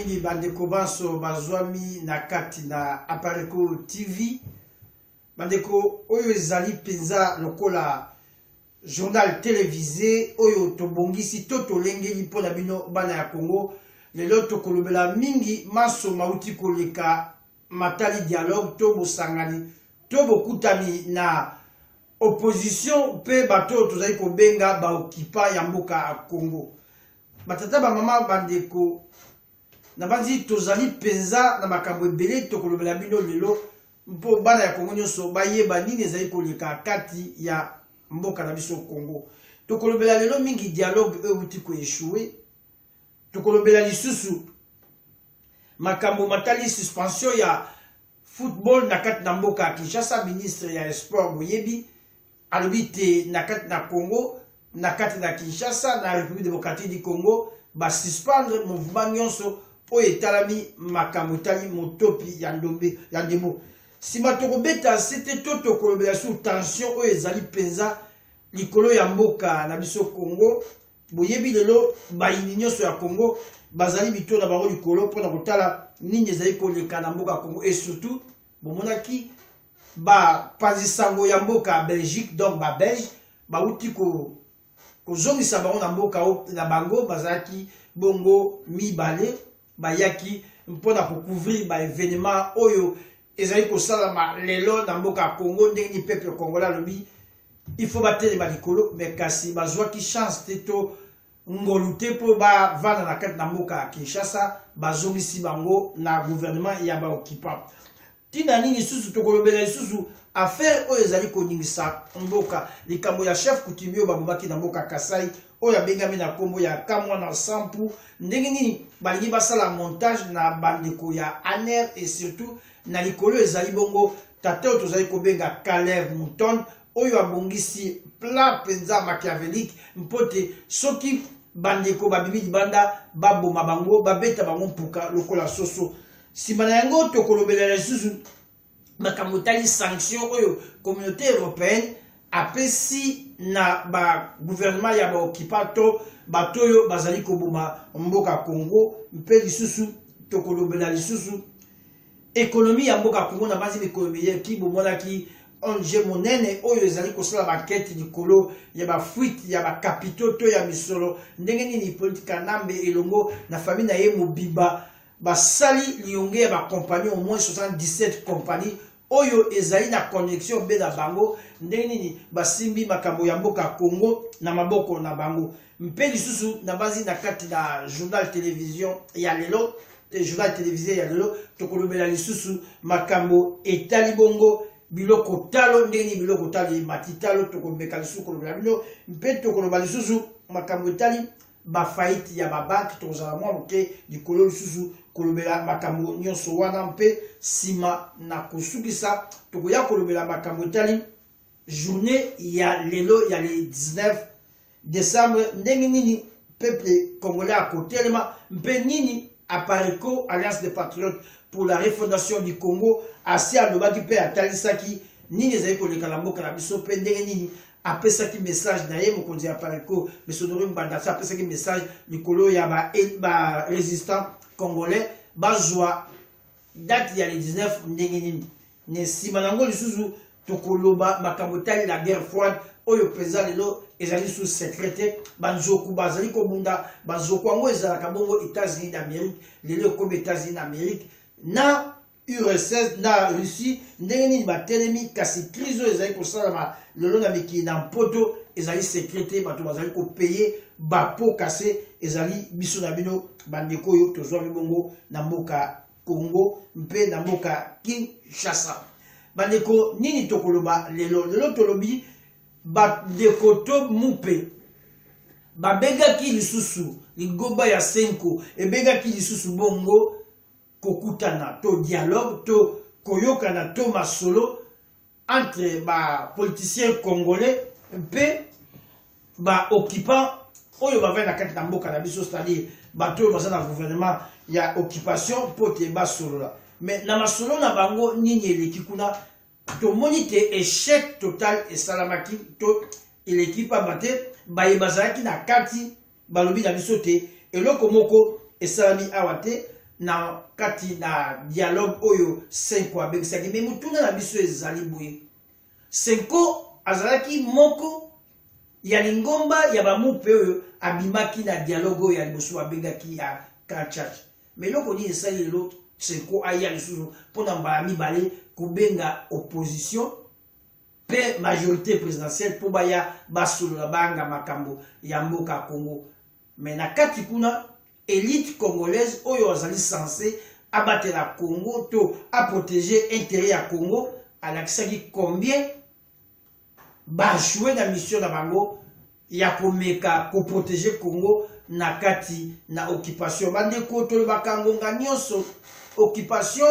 mingi bandeko banso bazwami na kati na Apareko TV. Bandeko oyo ezali penza lokola journal télévisé oyo tobongisi to tolengeli mpona bino bana ya Congo. Lelo tokolobela mingi maso mauti koleka matali dialogue to bosangani to bokutani na opposition pe bato tozali kobenga ba okipa ya mboka ya Congo. Batata ba mama bandeko na banzi tozali penza na makambo ebele tokolobela bino lelo mpo bana ya Congo nyonso bayeba nini ezali koleka kati ya mboka na biso Congo. Tokolobela lelo mingi dialogue euti ko échouer. Tokolobela lisusu makambo matali suspension ya football na kati na mboka ya Kinshasa. Ministre ya sport boyebi alobi te na kati na Congo na kati na Kinshasa na République démocratique du Congo ba suspendre mouvement nyonso po etalami makambo tali motopi ya ndombe ya ndemo. Sima tokobeta c'était tokolobela sur tension oyo ezali penza likolo ya mboka na biso Congo. Boyebi lelo bayini nyonso ya Congo bazali bito na bango likolo mpona kotala nini ezali koleka na mboka ya Congo. Et surtout bomonaki ba panzisango ya mboka Belgique, donc ba Belge bauti kozongisa bango na mboka na bango bazalaki bongo mibale bayaki mpona kocouvrir ba événement oyo ezali kosalama lelo na mboka ya Congo. Ndenge ni peuple congolais alobi il faut battre ba likolo mais kasi bazwaki chance teto ngolute po ba vana na kati na mboka ya Kinshasa bazongisi bango na gouvernement ya ba occupant. Tina nini susu tokolobela susu affaire oyo ezali koningisa mboka likambo ya chef coutumier babomaki na mboka Kasai oyo abengami na kombo ya Kamwa na Sampu. Ndenge nini balingi basala montage na bandeko ya Aner et surtout na likolo ezali bongo tate oyo tozali kobenga Caleb Mouton oyo abongisi plat penza machiavélique mpote soki bandeko babibi libanda baboma bango babeta bango mpuka lokola soso. Sima na yango tokolobela lisusu makambo tali sanction oyo communauté européenne apesi na ba gouvernement ya ba occupato bato oyo bazali koboma mboka Congo. Mpe lisusu tokolobela lisusu économie ya mboka Congo na bazi économie ya ki bomonaki onje monene oyo ezali kosala bakete likolo ya ba fuite ya ba capitaux to ya misolo. Ndenge nini politika nambe elongo na famille na ye mobiba basali lionge ya ba compagnie au moins 77 compagnies oyo ezali na connexion be na bango. Ndenge nini basimbi makambo ya mboka Congo na maboko na bango. Mpe lisusu na bazi na kati na journal télévision ya lelo journal télévisé ya lelo tokolobela lisusu makambo etali bongo biloko talo. Ndenge ni biloko tali matitalo tokolobeka lisusu kolobela bino. Mpe tokoloba lisusu makambo etali ba faillite ya ba banque tozala mwa moke likolo lisusu kolobela makambo nyonso wana. Mpe sima na kosukisa tokoya kolobela makambo etali journée ya lelo ya le 19 décembre. Ndenge nini peuple congolais akotelema mpe nini Apareko Alliance des Patriotes pour la refondation du Congo asi alobaki mpe atalisaki nini ezali koleka na mboka na biso. Mpe ndenge nini apesaki message na ye mokonzi ya Apareko Mesonori Mbandasa apesaki message likolo ya ba résistant congolais bazwa date ya le 19 ndenge nini. Ne sima nango lisusu tokoloba makambo tali la guerre froide oyo penza lelo ezali sous secrétaire banzoku bazali kobunda banzoku yango ezalaka bongo États-Unis d'Amérique lelo comme États-Unis d'Amérique na URSS na Russie. Ndenge nini batelemi kasi crise oyo ezali kosalama lelo na mikili na mpoto ezali secrétaire bato bazali kopaye bapo kase ezali biso na bino bandeko oyo tozwami bongo na mboka Congo mpe na mboka Kinshasa. Bandeko nini tokoloba lelo tolobi bandeko to mupe babengaki lisusu ligoba ya Senko ebengaki lisusu bongo kokutana to dialogue to koyokana to masolo entre ba politiciens congolais mpe ba occupant oyo bavai na kati na mboka na biso, c'est-à-dire bato oyo baza na gouvernement ya occupation pote basolola. Mais na masolo na bango nini eleki kuna tomoni te échec total esalamaki to eleki pamba te bayeba bazalaki na kati balobi na biso te eloko moko esalami awa te na kati na dialogue oyo Senko abengisaki me mutuna na biso ezali boye Senko azalaki moko ya lingomba ya bamupe oyo abimaki na dialogue oyo ya liboso abengaki ya Kanchach mais loko ni esali lelo Senko aya lisusu mpona mbala mibale kubenga opposition pe majorité présidentielle po baya basolola banga makambo ya mboka Congo mais na kati kuna élite congolaise oyo azali censé abattre la Congo to a protéger intérêt ya Congo alakisaki combien ba jouer na mission na bango ya komeka ko protéger Congo na kati na occupation bande ko to bakangonga nyonso occupation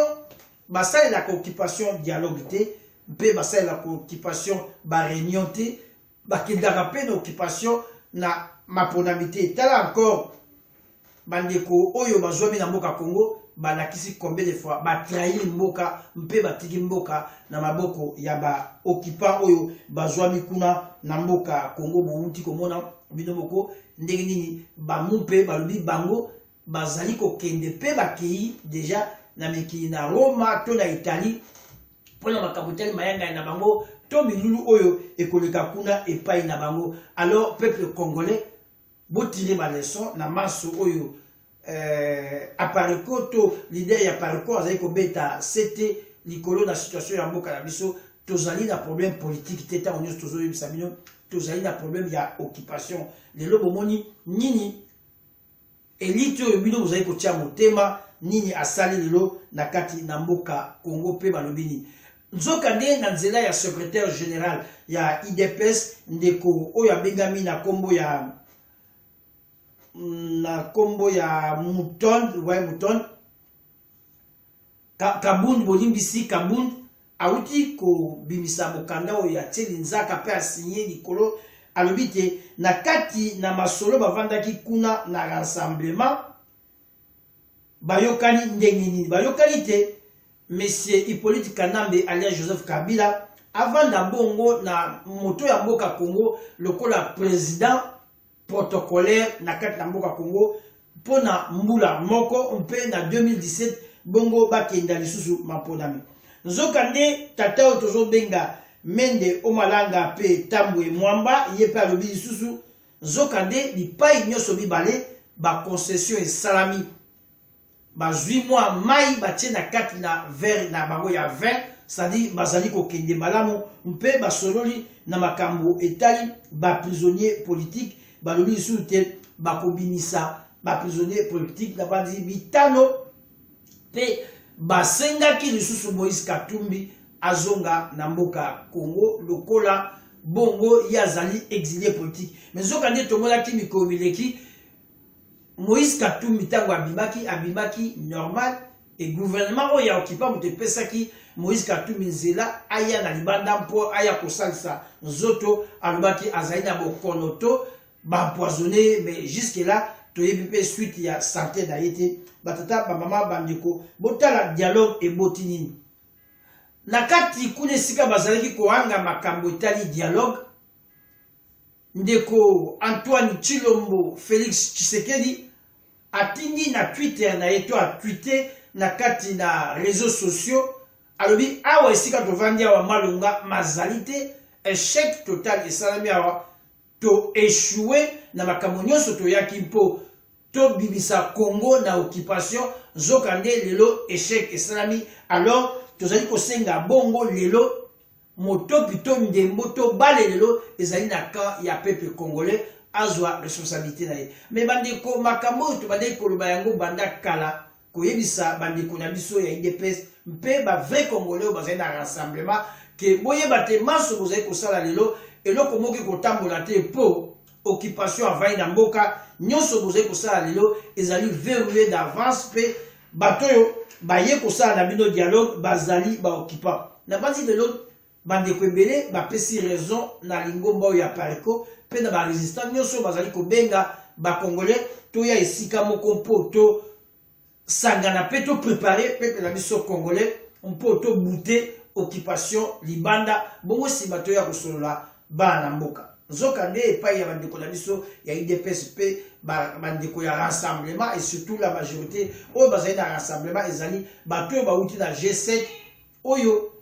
basale la occupation dialogue te pe basale la occupation ba réunion te bakendaka pe na occupation na maponamité tala encore bandeko oyo bazwami na mboka Congo balakisi combien de fois batrahir mboka mpe batiki mboka na maboko ya ba occupant oyo bazwami kuna na mboka Congo bouti komona bino moko ndenge nini bamupe balobi bango bazali kokende pe bakei déjà na mikili na Roma to na Italie pona makabuteli mayanga na bango to milulu oyo ekoleka kuna epai na bango. Alors peuple congolais botire ba leçon na maso oyo apareko to leader ya apareko azali kobeta c'était likolo na situation ya mboka na biso tozali na problème politique teta onyo tozoyi bisabino tozali na problème ya occupation lelo bomoni nini elite oyo bino bozali kotia motema nini asali lelo na kati na mboka Congo pe balobini nzokande na nzela ya secrétaire général ya IDPS ndeko oyo abengami na kombo ya Mouton Kabund bolimbisi Kabund auti ko bimisa mokanda oyo ya teli nzaka pe asigné likolo alobite na kati na masolo bavandaki kuna na rassemblement bayokani ndengini bayokani te Monsieur Hippolyte Kanambe alias Joseph Kabila avant d'abongo na moto ya mboka Congo lokola président protocolaire na kati na mboka Congo pona mbula moko mpe na 2017 bongo bakenda lisusu maponami nzokande tata otozo benga Mende Omalanga pe Tambwe Mwamba yepe alobi lisusu nzokande bipai nyoso bibale ba concession et salami ba 8 mois mai batie na kati na verre na bango ya 20 c'est-à-dire bazali ko kende malamu mpe basololi na makambo etali ba prisonnier politique balobi lisusu te bakobimisa ba prisonnier politique na bandi bitano pe basengaki lisusu Moïse Katumbi azonga na mboka Congo lokola bongo yazali exilé politique mais zokande tomolaki mikolo mileki Moïse Katumbi tango abimaki normal et gouvernement oya okipa mute pesaki Moïse Katumbi nzela aya na libanda mpo aya kosalisa nzoto alobaki azali na bokonoto ba empoisonné mais jusque là toyebi pe suite ya santé na yete batata bamama bandeko botala dialogue et botinini na kati kuna sika bazalaki koanga makambo etali dialogue ndeko Antoine Chilombo Félix Tshisekedi atindi na Twitter na yeto a tweeté na kati na réseaux sociaux alobi awa esika tovandi awa malunga mazalité échec total esalami awa to échoué na makambo nyonso toyaki mpo to bibisa Congo na occupation zokande lelo échec esalami alors tozali kosenga bongo lelo moto pito ndembo to bale lelo ezali na camp ya peuple congolais azwa responsabilité na ye mais bandeko makambo to bandeko koloba yango banda kala koyebisa bandeko na biso ya IDPS mpe ba vrai congolais bazali na rassemblement ke boyeba te maso bozali kosala lelo eloko moki kotambola te po occupation avai na mboka nyonso bozali kosala lelo ezali verrouillé d'avance pe batoyo baye kosala na bino dialogue bazali ba occupant na bandi lelo bandeko ebele bapesi raison na lingomba oyo ya pareko pe na ba résistant nyonso bazali kobenga ba congolais to ya esika moko mpo to sangana pe to préparer peuple na biso congolais mpo to bouter occupation libanda bongo si bato ya kosolola bana mboka Zokande pas ya bandeko na biso ya IDPS pe bandeko ya rassemblement et surtout la majorité oyo bazali na rassemblement ezali bato oyo bauti na G7 oyo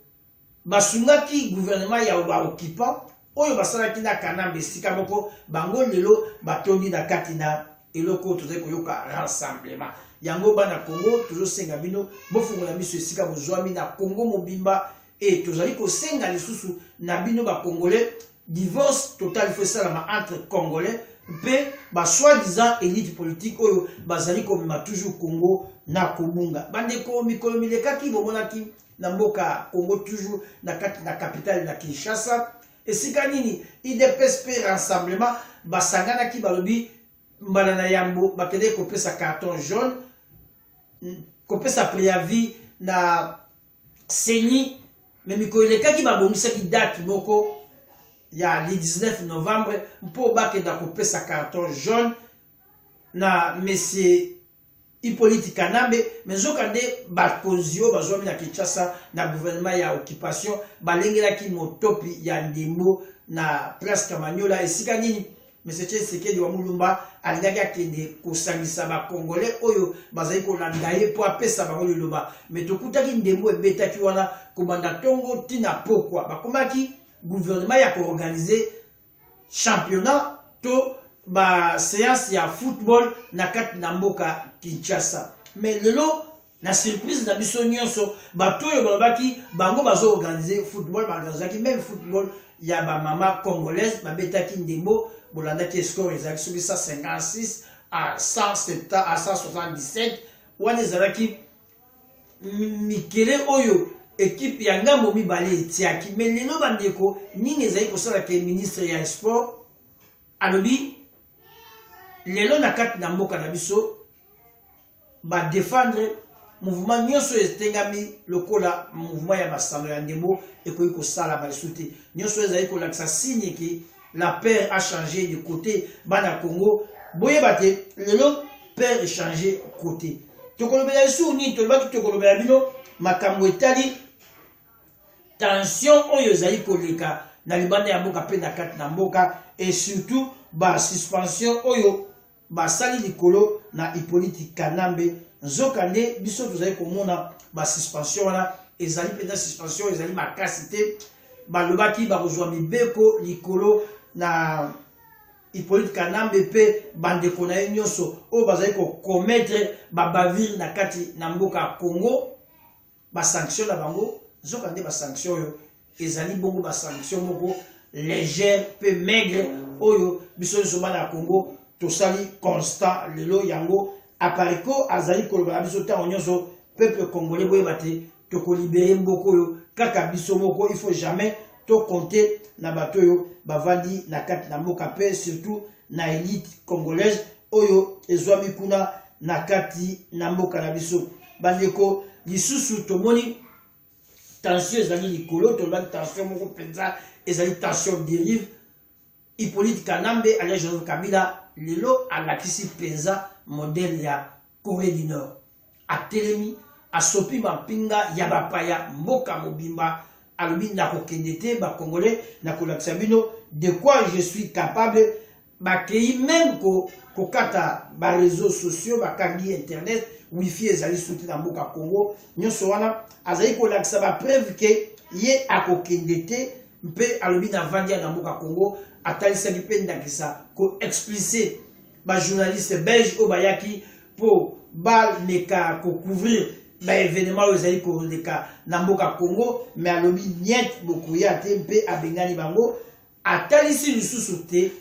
basungaki gouvernement ya baoccupant oyo basalaki na Kanambe esika moko bango lelo batondi na kati na eloko tozali koyoka rassemblement yango bana Congo tozosenga bino bofungola biso esika bozwami na Congo mobimba et tozali kosenga lisusu na bino ba Congolais divorce total fait ça entre Congolais pe ba soi-disant élite politique oyo bazali komema toujours Congo na kobunga bandeko mikolo milekaki bomonaki na mboka Congo toujours na kati na capitale na Kinshasa esika nini IDPS pe rassemblement basangana ki balobi mbala na yambo bakende kopesa carton jaune kopesa préavis na seni mais mikolo milekaki babongisaki date moko ya le 19 novembre pour bakenda kopesa carton jaune na monsieur Hippolyte Kanambe mais zokande bakonzio bazwami na Kinshasa na gouvernement ya occupation balengelaki motopi ya ndembo na place Kamanyola esika nini monsieur Tshisekedi wa Mulumba alingaki akende kosangisa ba Congolais oyo bazali kolanda ye po apesa bango liloba mais tokutaki ndembo ebetaki wana kobanda tongo tina pokwa bakomaki gouvernement ya organiser championnat to ba séance ya football na kati na mboka Kinshasa mais lelo na surprise na biso nyonso bato oyo balobaki bango bazo organiser football organizaki même football ya ba mama congolaise babetaki ndembo bolandaki score ezaki soki 156 à 170 à 177 wana ezalaki mikele oyo équipe ya ngambo mibale etiaki mais lelo bandeko nini ezali kosala ke ministre ya sport alobi lelo na kati na mboka na biso ba défendre mouvement nyonso etengami lokola mouvement ya basalo ya ndembo ekoki kosala balisusu te nyonso ezali kolakisa signe ke la paix a changé de côté bana Congo boyeba te lelo paix a changé côté tokolobela biso nini tolobaki tokolobela bino makambo etali tension oyo ezali koleka na libanda ya mboka pe na kati na mboka et surtout ba suspension oyo basali likolo na Hippolyte Kanambe nzokande biso tozali komona ba suspension wana ezali pena suspension ezali makasi te balobaki bakozwa mibeko likolo na Hippolyte Kanambe pe bandeko na ye nyonso oyo bazali kokommetre babavire na kati na mboka Congo basanction na bango nzokande basanction oyo ezali bongo basanction moko légère pe maigre oyo biso nyonso bana ya Congo tosali constant lelo yango apariko azali koloba biso ntango nyonso peuple congolais boyeba te tokolibere mboko oyo kaka biso moko il faut jamais tokonte na bato oyo bavandi na kati na mboka pe surtout na élite congolaise oyo ezwami kuna na kati na mboka na biso bandeko lisusu tomoni tension ezali likolo tolobaki tension moko mpenza ezali tension dérive Hippolyte Kanambe alias Joseph Kabila lelo alakisi penza modèle ya Corée du Nord atelemi asopi mapinga ya bapaya mboka mobimba alobi na kokende te ba Congolais na kolakisa bino de quoi je suis capable bakei même kokata ba réseaux sociaux bakangi internet wifi ezali soki na mboka Congo nyonso wana azali kolakisa ba preuve ke ye akokende te mpe alobi na vandia na mboka Congo atalisaki mpe ndakisa ko explicite ba journaliste belge oyo bayaki po baleka kocouvrir ba événement oyo ezali koleka na mboka Congo mais alobi niet bokoya te mpe abengani bango atalisi lisusu te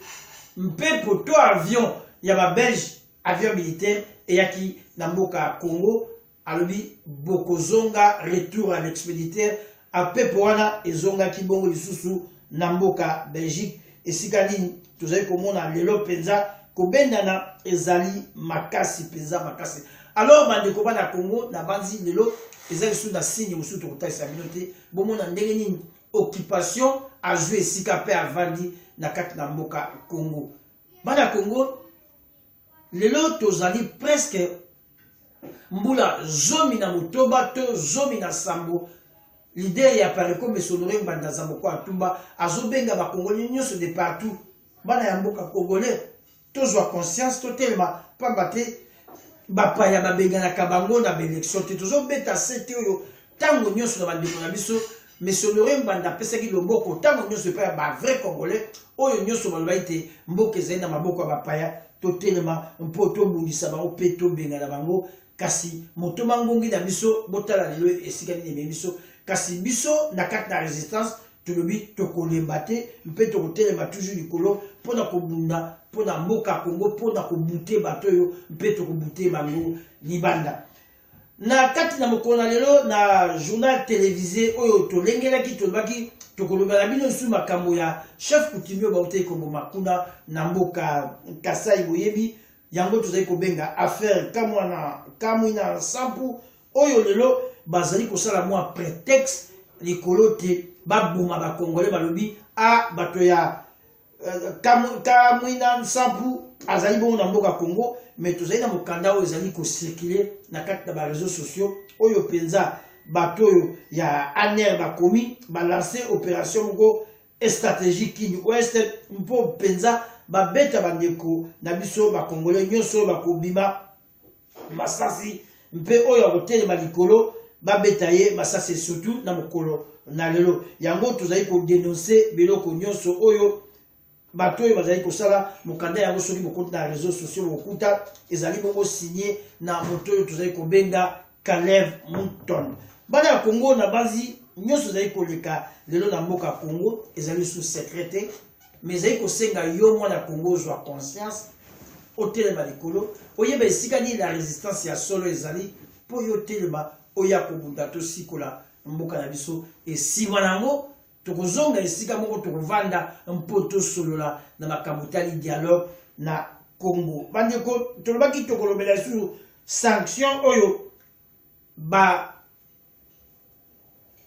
mpe poto avion ya ba belge avion militaire eyaki na mboka Congo alobi bokozonga retour à l'expéditeur apepo wana ezongaki bongo lisusu na mboka Belgique esika nini tozali komona lelo penza kobendana ezali makasi penza makasi alors bandeko bana Congo na banzi lelo ezali sous na signe musu tokotalisa bino te bomona ndenge nini occupation a joué esika pe avandi na kati na mboka Congo bana Congo lelo tozali presque mbula zomi na motoba to zomi na sambo l'idée ya pareko mesonore mbanda zambo kwa atumba azobenga ba Congolais nyonso de partout bana ya mboka congolais tozwa conscience totelema pamba te bapaya babenganaka bango na baélection te tozobeta sete oyo ntango nyonso na bandeko na biso monsieur Laurent Gbanda apesaki loboko ntango nyonso epai ya bavrai congolais oyo nyonso balobaki te mboka ezali na maboko ya bapaya totelema mpo tobundisa bango mpe tobengana bango kasi motoma ngongi na biso botala lelo esika nini ememi biso kasi biso na kati na résistance tolobi tokolemba te mpe tokotelema toujours likolo mpona kobunda mpona mboka Congo mpona kobute bato oyo mpe tokobute bango libanda na kati na mokolo na lelo na journal télévisé oyo tolengelaki tolobaki tokolobela bino lisusu makambo ya chef coutumier bautei koboma kuna na mboka Kasai boyebi yango tozali kobenga affaire kamwina nsampu oyo lelo bazali kosala mwa prétexte likolo te baboma bakongolais balobi bato ya kamwina nsampu azali bongo na mboka Congo mais tozali na mokanda oyo ezali kocircule na kati na bareseau sociaux oyo mpenza bato oyo ya ANR bakomi balance opération moko stratégique kini ouest mpo mpenza babeta bandeko na biso bakongolais nyonso oyo bakobima masasi mpe oyo akotelema likolo babeta ye masasi surtout na mokolo na lelo yango tozali kodénonce biloko nyonso oyo bato oyo bazali kosala mokanda yango soki bokoti na réseaux sociaux bokuta ezali bongo signé na moto oyo tozali kobenga Caleb Mouton bana ya Congo na bazi nyonso ezali koleka lelo na mboka Congo ezali sous secrété mais ezali kosenga yo mwana Congo ozwa conscience otelema likolo oyeba esika nini la résistance ya solo ezali mpo yo telema oya kobunda tosikola mboka na biso esima nango tokozonga esika moko tokovanda mpo tosolola na makambo tali dialogue na Congo bandeko tolobaki tokolobela lisusu sanction oyo ba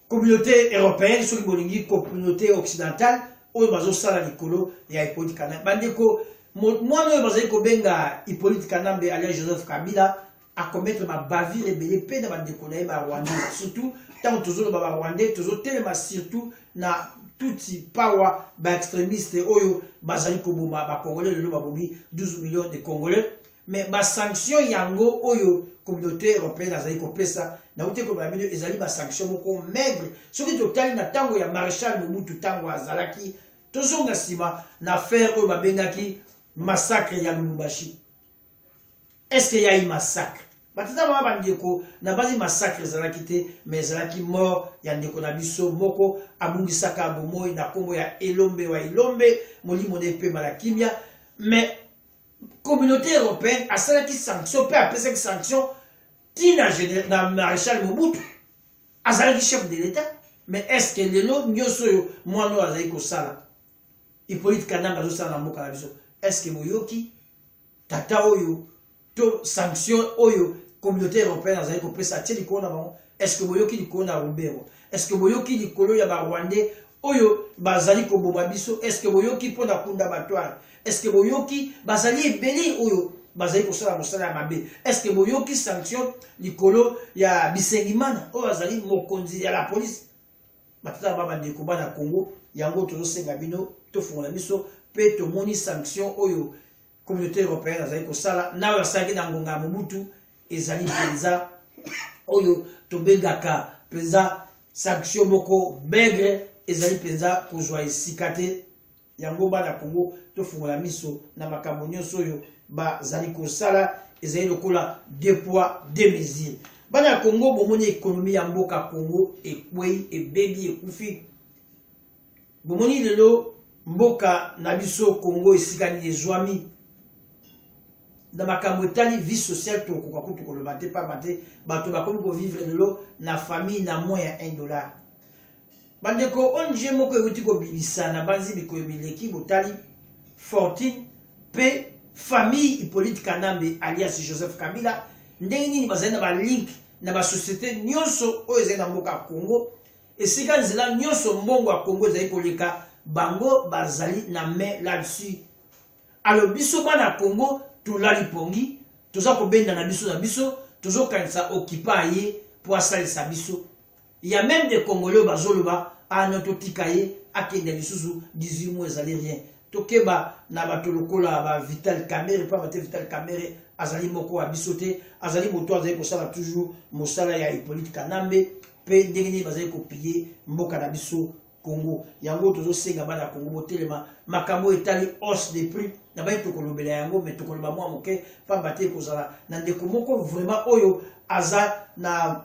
communauté européenne soki bolingi communauté occidentale oyo bazosala likolo ya Hippolyte Kanambe bandeko mwana oyo bazali kobenga Hippolyte Kanambe alias Joseph Kabila akomettre bavire ebele mpe na bandeko na ye barwandais surtout ntango tozoloba barwandais tozotelema surtout na tuti pawa baextrémiste oyo bazali koboma bakongolais lelo babomi 12 millions de congolais mais basanction yango oyo communauté européenne azali kopesa nauti koloba bino ezali basanction moko maigre soki totali na ntango ya maréchal Mobutu ntango azalaki tozonga nsima na affaire oyo babengaki massacre ya Lubumbashi est-ce qu'il y a eu massacre batata mama bandeko na bazi massacre ezalaki te mais ezalaki mort ya ndeko na biso moko abungisaka bomoi na kombo ya elombe wa ilombe molimo ne pe malakimia mais communauté européenne asalaki sanction pe apesaki sanction tina na maréchal Mobutu azalaki chef de l'état mais est-ce que lelo nyonso oyo mwana oyo azali kosala Hippolyte Kanambe azosala na mboka na biso est-ce que boyoki tata oyo to sanction oyo communauté européenne azali kopesa tie likolo na bango est-ce que boyoki likolo na Rubero est-ce que boyoki likolo ya barwandais oyo bazali koboma biso est-ce que boyoki mpona kunda batware est-ce que boyoki bazali ebele oyo bazali kosala mosala ya mabe est-ce que boyoki sanction likolo ya Bisengimana oyo azali mokonzi ya la police batata babandeko bana Congo yango tozosenga bino tofungola biso mpe tomoni sanction oyo communauté européenne azali kosala nayo asalaki na ngonga ya Mobutu ezali mpenza oyo tobengaka mpenza sanction moko maigre ezali mpenza kozwa esika te yango bana Congo tofungola miso na makambo nyonso oyo bazali kosala ezali lokola deux poids deux mesures bana ya Congo bomoni ekonomi ya mboka Congo ekwei ebebi ekufi bomoni lelo mboka na biso Congo esika nini ezwami na makambo etali vie sociale tokoka kutu koloba te pamba te bato bakomi kovivre lelo na famille na moins ya $1 bandeko ONG moko euti kobimisa na banzi mikolo mileki botali Fortune pe famille Hippolyte Kanambe alias Joseph Kabila ndenge nini bazali na balink na basociété nyonso oyo ezali na mboka ya Congo esika nzela nyonso mbongo ya Congo ezali koleka bango bazali na main là-dessus alors biso bana Congo tulali pongi toza kobenda na biso tozo kanisa okipa ye pour asalisa biso il y a même des Congolais bazoloba anoto tikaye akende lisusu 18 mois ezali rien tokeba na bato lokola ba Vital Kamerhe pa bate Vital Kamerhe azali moko a bisote azali moto azali kosala toujours mosala ya Hippolyte Kanambe pe ndenge nini bazali kopie mboka na biso Congo yango tozo senga bana Congo botelema makambo etali hausse des prix na ba tokolobela yango mais tokoloba mwa moke pa bate kozala na ndeko moko vraiment oyo aza na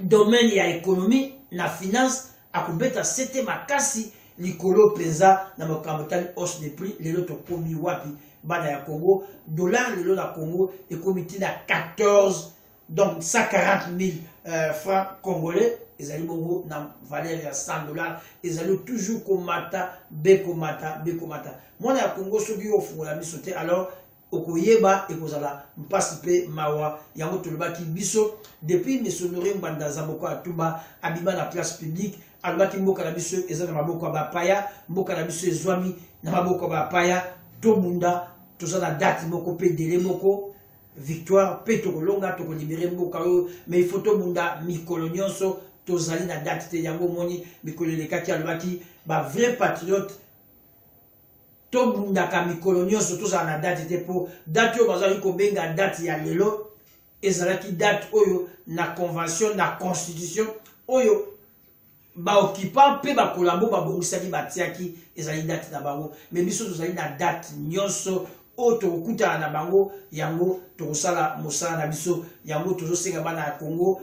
domaine ya économie na finance akubeta sete makasi likolo penza na makambo etali hausse des prix lelo tokomi wapi bana ya Congo dollar lelo na Congo ekomi tina 14 donc 140 000 francs congolais ezali bongo na valeur ya 100 $, ezali toujours komata bekomata mwana ya Congo soki ofungola biso te alors okoyeba ekozala mpasi pe mawa yango tolobaki biso depuis misonore mbanda za moko atuba abima na place publique alobaki mboka na biso eza na maboko ya bapaya mboka na biso ezwami na maboko ya bapaya tobunda toza na date moko pe délai moko victoire pe tokolonga tokolibere mboka oyo mais il faut tobunda mikolo nyonso tozali na date te yango moni mikolo elekaki alobaki ba vrai patriote tobundaka mikolo nyonso tozala na date te po date oyo bazali kobenga date ya lelo ezalaki date oyo na convention na constitution oyo baoccupant pe bakolabo babongisaki batiaki ezali date na bango mais biso tozali na date nyonso oyo tokokutana na bango yango tokosala mosala na biso yango tozosenga bana ya Congo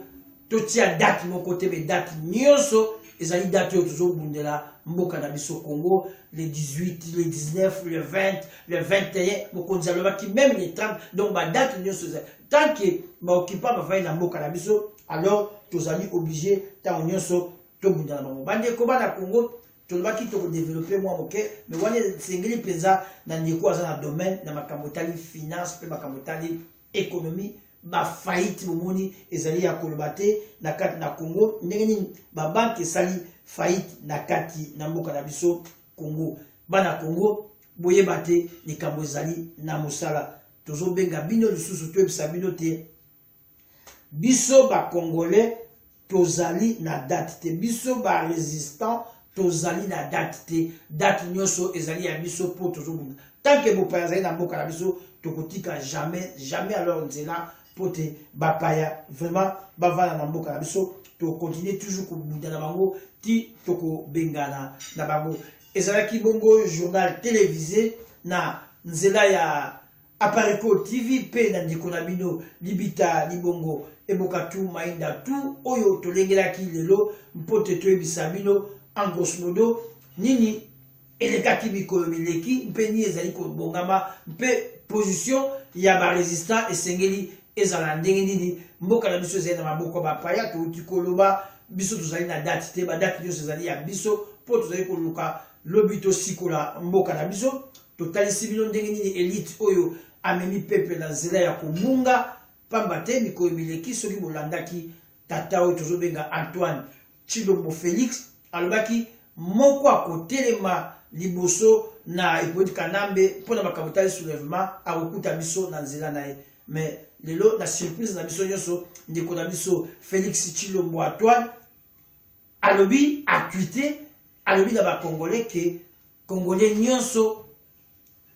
totia date moko te me date nyonso ezali date oyo tozobundela mboka na biso Congo le 18 le 19 le 20 le 21 mokonzi alobaki même le 30 donc ba date nyonso tant que baoccupant bafai na mboka na biso alors tozali obligé tant nyonso tobundela bango bandeko bana Congo tolobaki tokodévelopper mwa moke mais wana sengeli penza na ndeko aza na domaine na makambo tali finance pe makambo tali économie ba faillite momoni ezali ya koloba te na kati na Congo ndenge nini ba banque esali faillite na kati na mboka na biso Congo bana Congo boyeba te likambo ezali na mosala tozobenga bino lisusu toyebisa bino te biso ba Congolais tozali na date te biso ba résistant tozali na date te date nyonso ezali ya biso po tozobunda tant que bopaya ezali na mboka na biso tokotika jamais alors nzela pote bapaya vraiment bavana na mboka na biso to continuer toujours kobunda na bango ti toko bengana na bango ezalaki bongo journal télévisé na nzela ya Apareko TV pe na ndeko na bino libita libongo ebokatu mainda tu oyo tolengelaki lelo mpote toyebisa bino en grosso modo nini elekaki mikolo mileki mpe ni ezali kobongama mpe position ya ba résistant esengeli ezala ndenge nini mboka na biso ezali na maboko bapaya touti koloba biso tozali na date te ba date nyonso ezali ya biso po tozali koluka lobi tosikola mboka na biso totalisi bino ndenge nini élite oyo amemi peuple na nzela ya komunga pamba te mikolo mileki soki bolandaki tata oyo tozobenga Antoine Tshilombo Félix alobaki moko akotelema liboso na Hippolyte Kanambe mpona makambo tali soulèvement akokuta biso na nzela na ye mais lelo na surprise na biso nyonso ndeko na biso Félix Tshilombo Antoine alobi a tweeté alobi na ba Congolais ke Congolais nyonso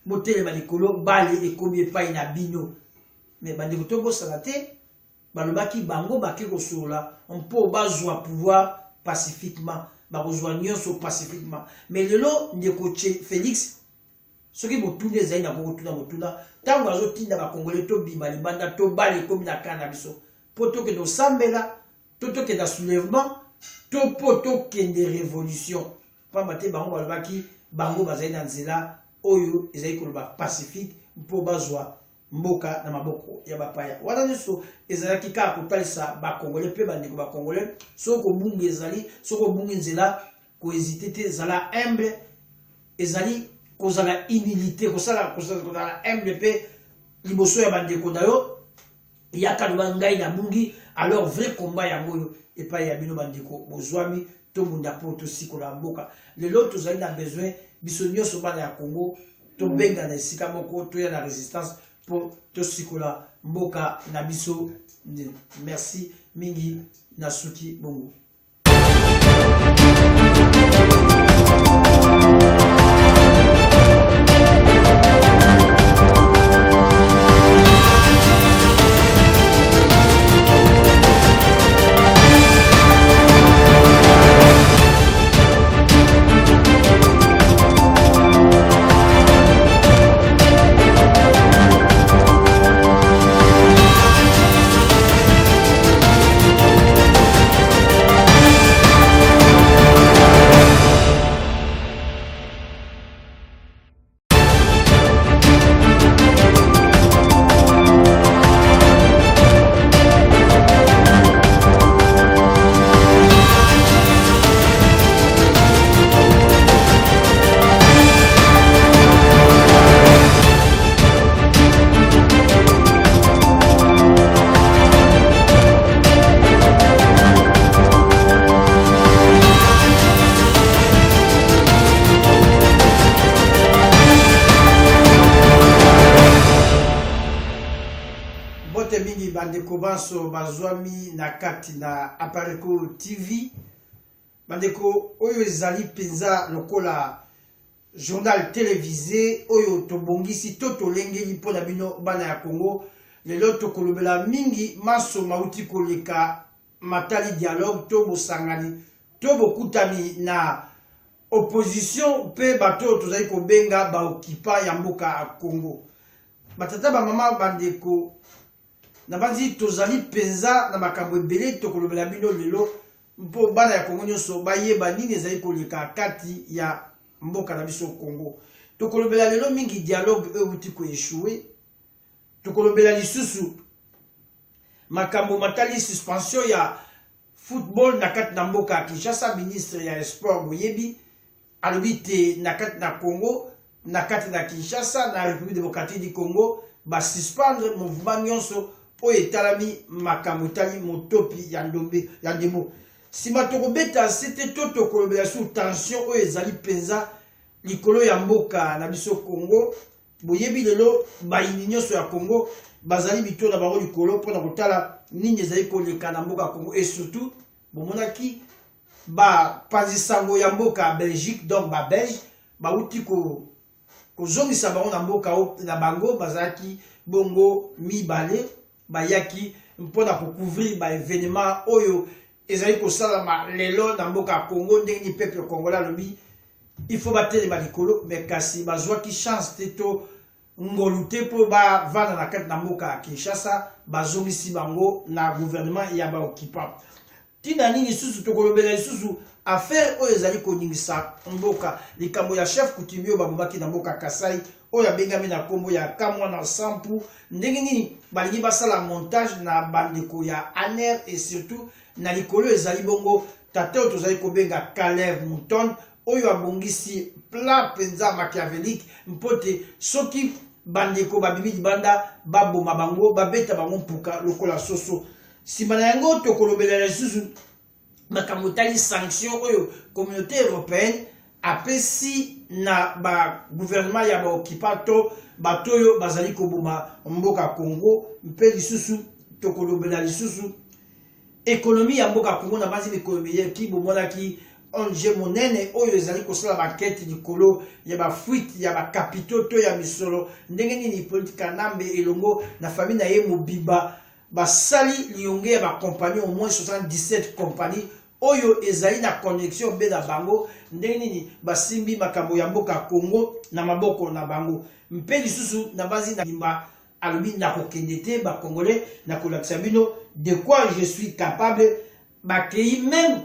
botelema likolo bale ekomi epai na bino mais bandeko tobosana te balobaki bango bake kosola mpo bazwa pouvoir pacifiquement bakozwa nyonso pacifiquement mais lelo ndeko Félix soki botuni ezali na kokotuna botuna ntango azotinda bakongole tobima libanda tobala ekomi na kana biso mpo tokende osambela to tokende soulèvement to mpo tokende révolution pamba te bango balobaki bango bazali na nzela oyo ezali koloba pacifique mpo bazwa mboka na maboko ya bapaya wana nyonso ezalaki kaka kotalisa bakongole mpe bandeko bakongole soko kobunga ezali soko kobunga nzela kohésite te ezala humble ezali kozala humilité kozala humble mpe liboso ya bandeko na yo yaka loba ngai na bungi alors vrai combat yango oyo epai ya bino bandeko bozwami tobunda mpo tosikola mboka lelo tozali na besoin biso nyonso bana ya Congo tobenga na esika moko toya na résistance pour tosikola mboka na biso. Merci mingi nasuki bongo. mingi bandeko banso bazwami na kati na Apareko TV. Bandeko oyo ezali penza lokola journal télévisé oyo tobongisi to tolengeli mpona bino bana ya Congo. Lelo tokolobela mingi maso mauti koleka matali dialogue to bosangani to bokutani na opposition pe bato tozali kobenga ba okipa ya mboka ya Congo. Batata ba mama bandeko na banzi tozali penza na makambo ebele tokolobela bino lelo mpo bana ya Congo nyonso bayeba nini ezali koleka kati ya mboka na biso Congo. Tokolobela lelo mingi dialogue euti ko échouer. Tokolobela lisusu makambo matali suspension ya football na kati na mboka ya Kinshasa. Ministre ya sport boyebi alobi te na kati na Congo, na kati na Kinshasa na République démocratique du Congo ba suspendre mouvement nyonso po etalami makambo tali motopi ya ndombe ya ndemo. Sima tokobeta sete to tokolobela sous tension oyo ezali penza likolo ya mboka na biso Congo. Boyebi lelo bayini nyonso ya Congo bazali bito na bango likolo mpona kotala nini ezali koleka na mboka Congo. Et surtout bomonaki ba panzisango ya mboka Belgique, donc ba Belge bauti kozongisa bango na mboka na bango bazalaki bongo mibale bayaki mpona kocouvrir ba événement oyo ezali kosalama lelo na mboka ya Congo. Ndenge ni peuple congolais alobi il faut batelema likolo mais kasi bazwaki chance te to ngolu te po bavanda na kati na mboka ya Kinshasa bazongisi bango na gouvernement ya baokipa. Tina nini susu tokolobela lisusu affaire oyo ezali koningisa mboka likambo ya chef coutumier babomaki na mboka Kasai oyo abengami na kombo ya Kamwa na Sampu. Ndenge nini balingi basala montage na bandeko ya ANR et surtout na likolo ezali bongo tate oyo tozali kobenga Caleb Mouton oyo abongisi plan penza machiavélique mpote soki bandeko babimi libanda baboma bango babeta bango mpuka lokola soso. Sima na yango tokolobela lisusu makambo tali sanction oyo communauté européenne apesi na ba gouvernement ya baokipa to bato oyo bazali koboma mboka Congo. Mpe lisusu tokolobela lisusu économie ya mboka Congo na bazi économie ki bomonaki onje monene oyo ezali kosala bakete likolo ya ba fuite ya ba capitaux to ya misolo. Ndenge nini politika nambe elongo na famille na ye mobiba basali lionge ya ba compagnie au moins 77 compagnies oyo ezali na connexion be na bango. Ndenge nini basimbi makambo ya mboka Congo na maboko na bango. Mpe lisusu na bazi na limba alobi na kokende te ba congolais na kolakisa bino de quoi je suis capable bakei même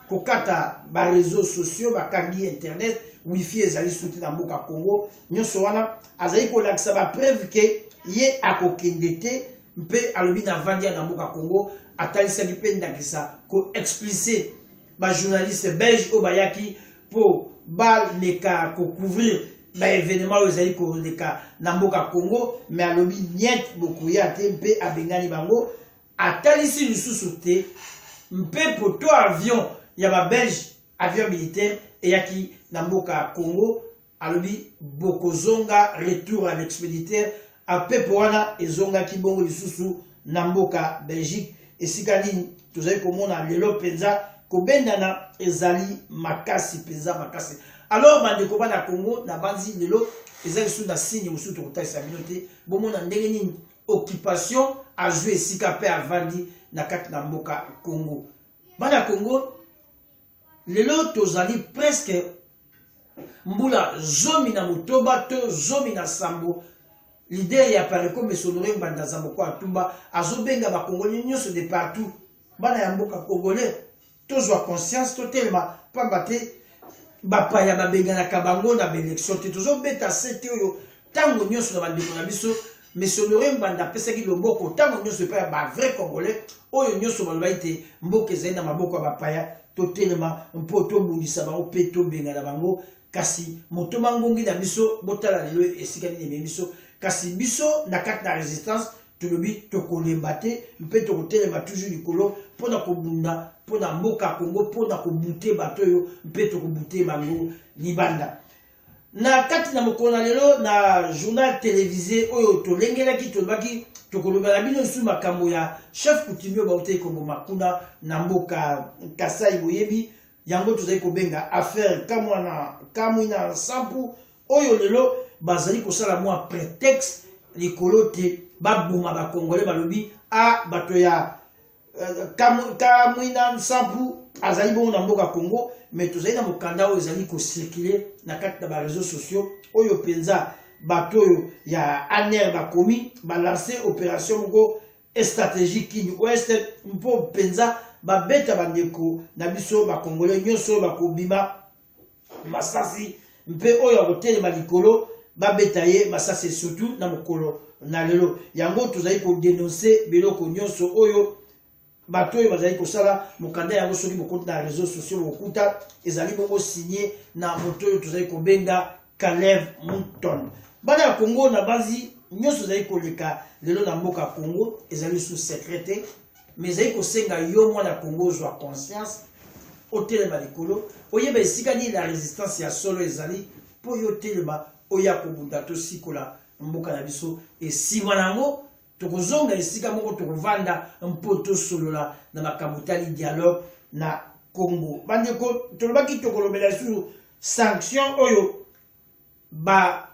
kokata ba réseaux sociaux bakangi internet wifi ezali suti na mboka Congo nyonso wana azali kolakisa ba preuve ke ye akokende te. Mpe alobi na vandia na mboka Congo atalisaki mpe ndakisa ko explicite ba journaliste belge o bayaki po baleka ko couvrir ba événement oyo ezali koleka na mboka Congo. Mais alobi niet bokuya te mpe abengani bango atalisi lisusu te. Mpe poto avion ya ba belge avion militaire eyaki na mboka Congo alobi bokozonga retour à l'expéditeur apepo wana ezongaki bongo lisusu na mboka Belgique. Esika nini tozali komona lelo penza kobendana ezali makasi penza makasi. Alors bandeko bana Congo na banzi lelo ezali sous na signe musu tokotalisa bino te bomona ndenge nini occupation a joué esika pe avandi na kati na mboka Congo. Bana Congo lelo tozali presque mbula zomi na motoba to zomi na sambo. L'idée ya Apareko mesonore mbanda za moko atumba azobenga ba congolais nyonso de partout bana ya mboka congolais tozwa conscience totelema pamba te bapaya babenga na kabango na élection te tozobeta sete oyo tango nyonso na bandeko na biso mesonore mbanda pesaki loboko tango nyonso pa ba vrai congolais oyo nyonso balobaki te mboka ezali na maboko ya bapaya totelema mpo tobundisa bango mpe tobenga na bango. Kasi motoma ngongi na biso botala lelo esika nini biso kasi biso na kati na résistance tolobi tokolemba te mpe tokotelema toujours likolo mpona kobunda mpona mboka Congo mpona kobute bato oyo mpe tokobute bango libanda. na kati na mokolo na lelo na journal télévisé oyo tolengelaki tolobaki tokolobela bino su makambo ya chef coutumier bautei koboma kuna na mboka Kasai boyebi yango tozali kobenga affaire kamwina nsampu oyo lelo bazali kosala mwa prétexte likolo te baboma bakongole balobi a bato ya kamwina nsampu azali bongo na mboka Congo mais tozali na mokanda oyo ezali kocircule na kati na bareseau sociaux oyo penza bato oyo ya ANR bakomi balance opération moko stratégique kini ouest mpo penza babeta bandeko na biso bakongole nyonso bakobima masasi mpe oyo akotelema likolo babeta ye masasi surtout na mokolo na lelo yango tozali kodénoncer biloko nyonso oyo bato oyo bazali kosala mokanda yango soki bokonti na réseaux sociaux bokuta ezali bongo signé na moto oyo tozali kobenga Caleb Mouton bana ya Congo na bazi nyonso ezali koleka lelo na mboka Congo ezali sous secrété mais ezali kosenga yo mwana Congo ozwa conscience otelema likolo oyeba esika nini la résistance ya solo ezali po yo telema oya kobunda tosikola mboka na biso esima nango tokozonga esika moko tokovanda mpo tosolola na makambo tali dialogue na Congo bandeko tolobaki tokolobela sur sanction oyo ba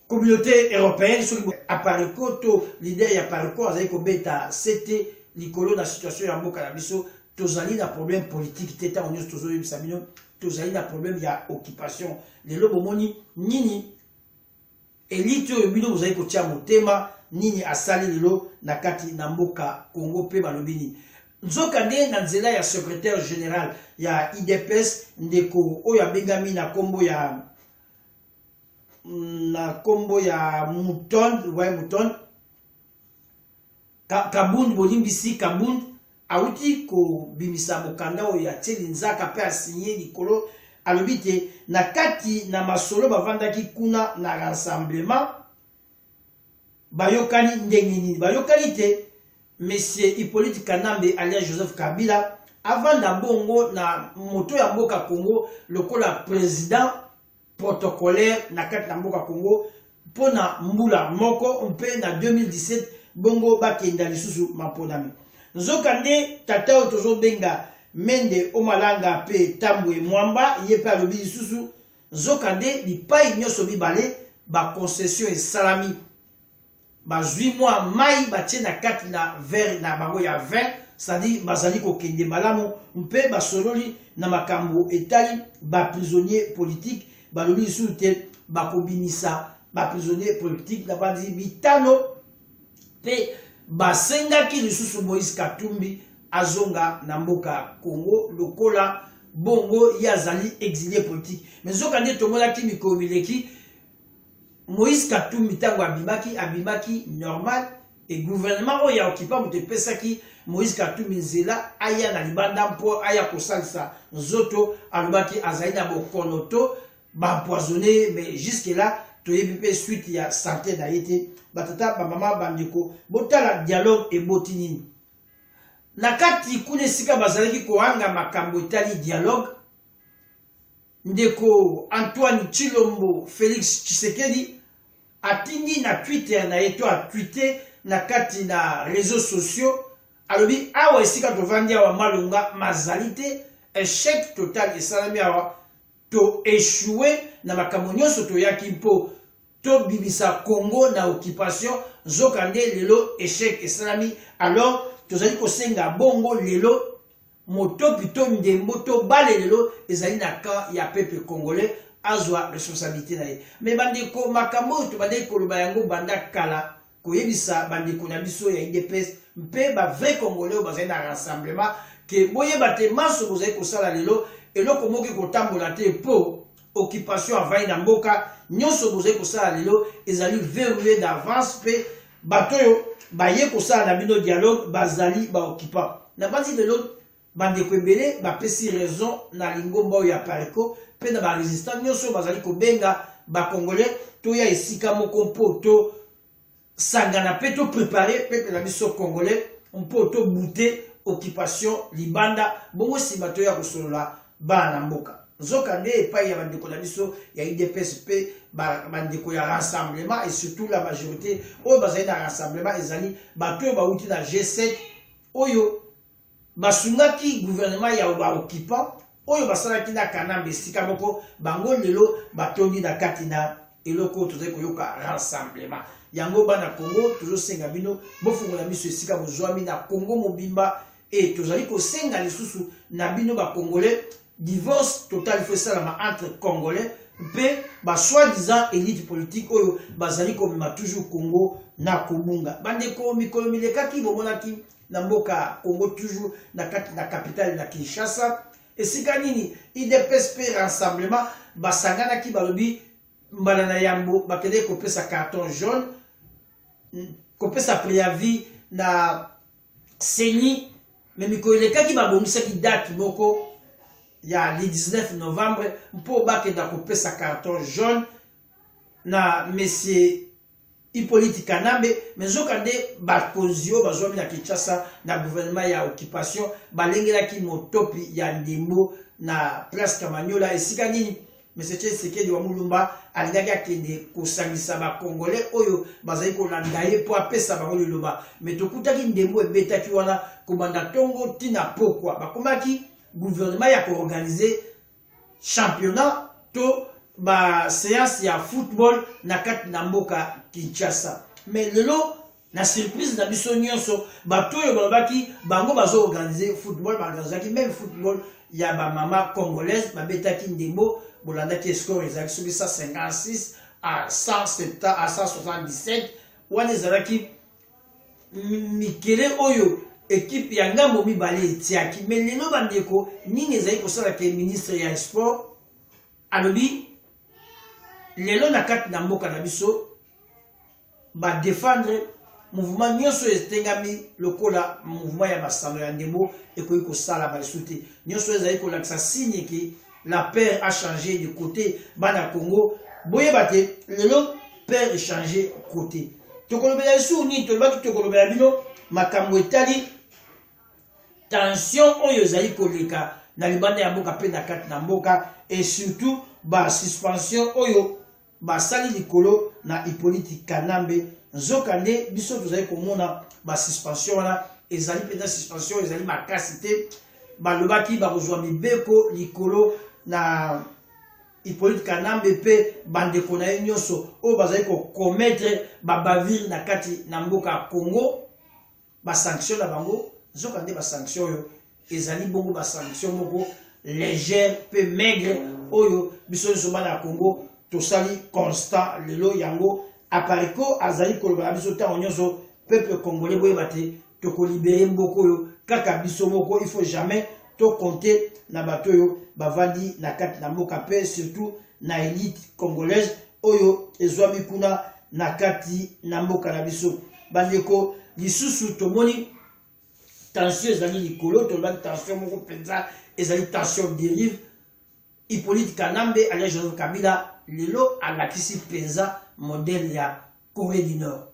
communauté européenne soki apareko to leader ya pareko azali kobeta sete likolo na situation ya mboka na biso tozali na problème politique te ntango nyonso tozoyebisa bino tozali na problème ya occupation lelo bomoni nini elite oyo bino bozali kotia motema nini asali lelo na kati na mboka Congo mpe balobi nini nzoka nde na nzela ya secrétaire général ya IDPS ndeko oyo abengami na kombo ya Mouton Kabund bolimbisi Kabund auti kobimisa mokanda oyo atieli nzaka mpe asigné likolo alobi te na kati na masolo bavandaki kuna na rassemblement bayokani ndenge nini bayokani te monsieur Hippolyte Kanambe alias Joseph Kabila avanda bongo na moto ya mboka Congo lokola président protocolaire na kati na mboka Congo pona mbula moko mpe na 2017 bongo bakenda lisusu maponami nzoka nde tata oyo tozobenga Mende Omalanga pe Tambwe Mwamba ye pe alobi lisusu nzoka nde bipai nyonso mibale ba concession esalami bazwi mwa mai batie na kati na verre na bango ya vin c'est-à-dire bazali kokende malamu mpe basololi na makambo etali ba prisonnier politique balobi lisusu te bakobimisa ba prisonnier politique na bandi bitano pe basengaki lisusu Moïse Katumbi azonga na mboka Congo lokola bongo yazali exilé politique mais zoka nde tomonaki mikolo mileki Moïse Katumbi tango abimaki normal et gouvernement oyo okipa moto epesaki Moïse Katumbi nzela aya na libanda mpo aya kosalisa nzoto alobaki azali na bokonoto bampoisonné mais jusque là toyebi mpe suite ya santé na ye te batata bamama bandeko botala dialogue eboti nini na kati kuna esika bazalaki kohanga makambo etali dialogue ndeko Antoine Chilombo Félix Tshisekedi atindi na Twitter na ye to atwite na kati na réseaux sociaux alobi awa esika tovandi awa malonga mazali te échec total esalami awa to échoué na makambo nyonso toyaki mpo tobimisa Congo na occupation nzoka nde lelo échec esalami alors tozali kosenga bongo lelo motopi to ndembo to bale lelo ezali na camp ya peuple congolais azwa responsabilité na ye mais bandeko makambo oyo tobandeki koloba yango banda kala koyebisa bandeko na biso ya IDPS mpe ba vrai congolais oyo bazali na rassemblement ke boyeba te maso bozali kosala lelo eloko moki kotambola te mpo occupation avai na mboka nyonso bozali kosala lelo ezali verrouillé d'avance mpe bato oyo baye kosala na bino dialogue bazali baoccupant na bandi lelo bandeko ebele bapesi raison na lingomba oyo ya pareko mpe na barésistant nyonso bazali kobenga bacongolais toya esika moko mpo to sangana mpe to prépare peuple na biso congolais mpo to bute occupation libanda bongo nsima toya kosolola bana na mboka Zokande pas y a bandeko na biso ya IDPSP bandeko ya rassemblement et surtout la majorité oyo bazali na rassemblement ezali bato oyo bauti na G7 oyo basungaki gouvernement ya ba occupant oyo basalaki na kanambe esika moko bango lelo batondi na kati na eloko tozali koyoka rassemblement yango bana Congo tozosenga bino bofungola miso esika bozwami na Congo mobimba et tozali kosenga lisusu na bino ba Congolais divorce total faut ça entre Congolais pe ba soi-disant élite politique oyo bazali komema toujours Congo na kobunga bandeko mikolo milekaki bomonaki na mboka Congo toujours na kati na capitale na Kinshasa esika nini IDPSP rassemblement basangana ki balobi mbala na yambo bakende kopesa carton jaune kopesa préavis na seni mais mikolo milekaki babomisa ki date moko ya le 19 novembre pour bakenda kopesa carton jaune na monsieur Hippolyte Kanambe mais zokande bakonzio bazwami na Kinshasa na gouvernement ya occupation balengelaki motopi ya ndembo na place Kamanyola esika nini monsieur Tshisekedi wa Mulumba alingaki akende kosangisa ba Congolais oyo bazali kolanda ye po apesa bango liloba mais tokutaki ndembo ebetaki wana komanda tongo tina pokwa bakomaki gouvernement ya organiser championnat to ba séance ya football na kati na mboka Kinshasa mais lelo na surprise na biso nyonso bato yo balobaki bango bazo organiser football organiser même football ya ba mama congolaise babetaki ndembo bolandaki score ezaki sobi 156 à 170 à 177 wana ezalaki mikele oyo équipe ya ngambo mibale etiaki mais lelo bandeko nini ezali kosala ke ministre ya sport alobi lelo na kati na mboka na biso ba défendre mouvement nyonso etengami lokola mouvement ya basano ya ndembo ekoki kosala balisusu te nyonso ezali kolakisa signe ke la paire a changé de côté bana Congo boyeba te lelo paire a changé côté tokolobela lisusu nini tolobaki tokolobela bino makambo etali tension oyo ezali koleka na libanda ya mboka pe na kati na mboka et surtout ba suspension oyo basali likolo na Hippolyte Kanambe nzokande biso tozali komona ba suspension wana ezali pena suspension ezali makasi te balobaki bakozwa mibeko likolo na Hippolyte Kanambe pe bandeko na ye nyonso oyo bazali kokommetre babavire na kati na mboka Congo basanction na bango nzokande basanction oyo ezali bongo basanction moko légère pe maigre oyo biso nyonso bana ya Congo tosali constant lelo yango apariko azali koloba biso ntango nyonso peuple congolais boyeba te tokolibere mboko oyo kaka biso moko il faut jamais to compter na bato oyo bavandi na kati na mboka pe surtout na élite congolaise oyo ezwami kuna na kati na mboka na biso bandeko lisusu tomoni tension ezali likolo tolobaki tension moko mpenza ezali tension dérive Hippolyte Kanambe alias Joseph Kabila lelo alakisi penza modèle ya Corée du Nord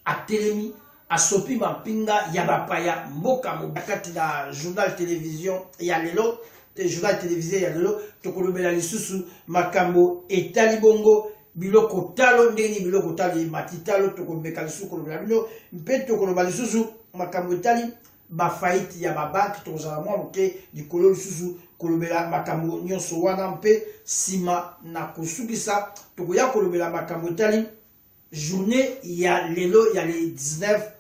atelemi asopi mapinga ya bapaya mboka mobakati na journal télévision ya lelo journal télévisé ya lelo tokolobela lisusu makambo etali bongo biloko talo ndeni biloko tali matitalo tokolobeka lisusu kolobela bino mpe tokoloba lisusu makambo etali ba faillite ya ba banque tozala mwa moke likolo lisusu kolobela makambo nyonso wana mpe sima na kosukisa tokoya kolobela makambo etali journée ya lelo ya le 19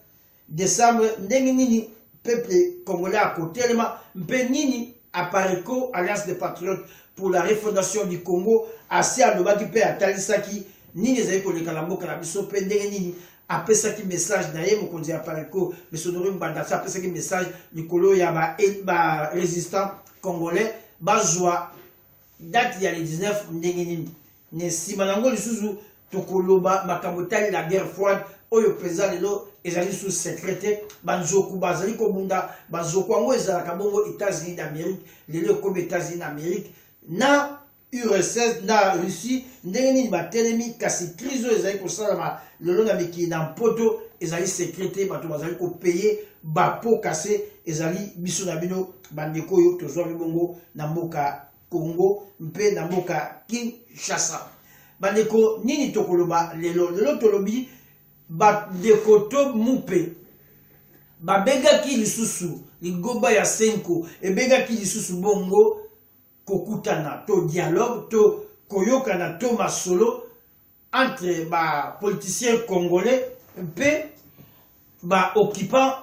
décembre ndenge nini peuple congolais akotelema mpe nini apareko alliance des patriotes pour la refondation du Congo asi alobaki mpe atalisaki nini ezali koleka na mboka na biso mpe ndenge nini apesaki message na ye mokonzi ya pareko mesonori mbandasa apesaki message likolo ya ba résistant congolais bazwa date ya le 19 ndenge nini ne sima nango lisusu tokoloba makambo tali la guerre froide oyo penza lelo ezali sous secrétaire banzoku bazali kobunda banzoku yango ezalaka bongo États-Unis d'Amérique lelo comme États-Unis d'Amérique na URSS na Russie ndenge nini batelemi kasi crise oyo ezali kosalama lelo na mikili na mpoto ezali secrétaire bato bazali kopaye bapo kase ezali biso na bino bandeko oyo tozwami bongo na mboka Congo mpe na mboka Kinshasa. Bandeko nini tokoloba lelo tolobi bandeko to mupe babengaki lisusu ligoba ya Senko ebengaki lisusu bongo kokutana to dialogue to koyokana to masolo entre ba politiciens congolais mpe ba occupant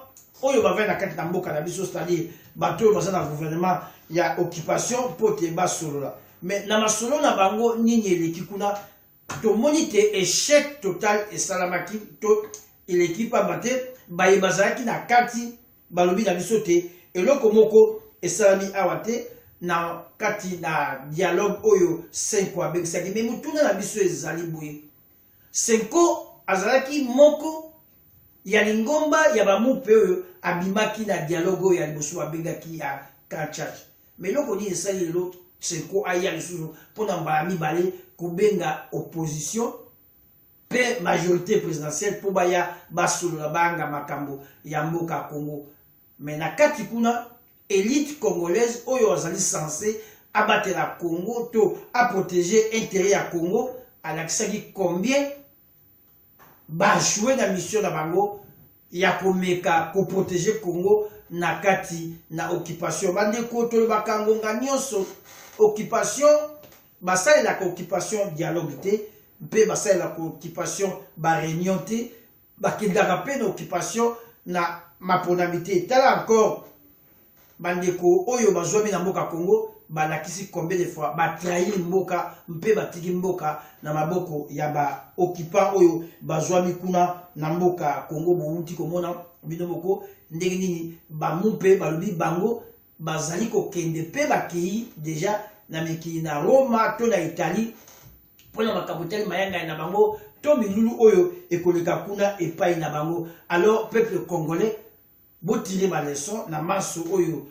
oyo bavai na kati na mboka na biso, c'est-à-dire bato oyo baza na gouvernement ya occupation po te basolola. Mais na masolo na bango nini eleki kuna tomoni te échec total esalamaki to eleki pamba te baye bazalaki na kati balobi na biso te eloko moko esalami awa te na kati na dialogue oyo Senko abengisaki. Me mutuna na biso ezali boye, Senko azalaki moko ya lingomba ya bamupe oyo abimaki na dialogue oyo ya liboso abengaki ya Kanchach. Me eloko nini esali lelo Senko aya lisusu mpona mbala mibale kobenga opposition pe majorité présidentielle po baya basolola banga makambo ya mboka Congo. Mais na kati kuna élite congolaise oyo azali censé abatela Congo to a protéger intérêt ya Congo alakisaki combien ba jouer na mission na bango ya komeka ko protéger Congo na kati na occupation. Bandeko to bakangonga nyonso occupation basale la occupation dialogue te mpe basale la occupation ba réunion te bakendaka pe na occupation na maponamité. Tala encore bandeko oyo bazwami na mboka Congo balakisi combien de fois batrahir mboka mpe batiki mboka na maboko ya ba occupant oyo bazwami kuna na mboka Congo. Bouti komona bino moko ndenge nini bamupe balobi bango bazali kokende pe bakei déjà na mikili na Roma to na Italie pona makaboteli mayanga na bango to milulu oyo ekoleka kuna epai na bango. Alors peuple congolais botire ba leçon na maso oyo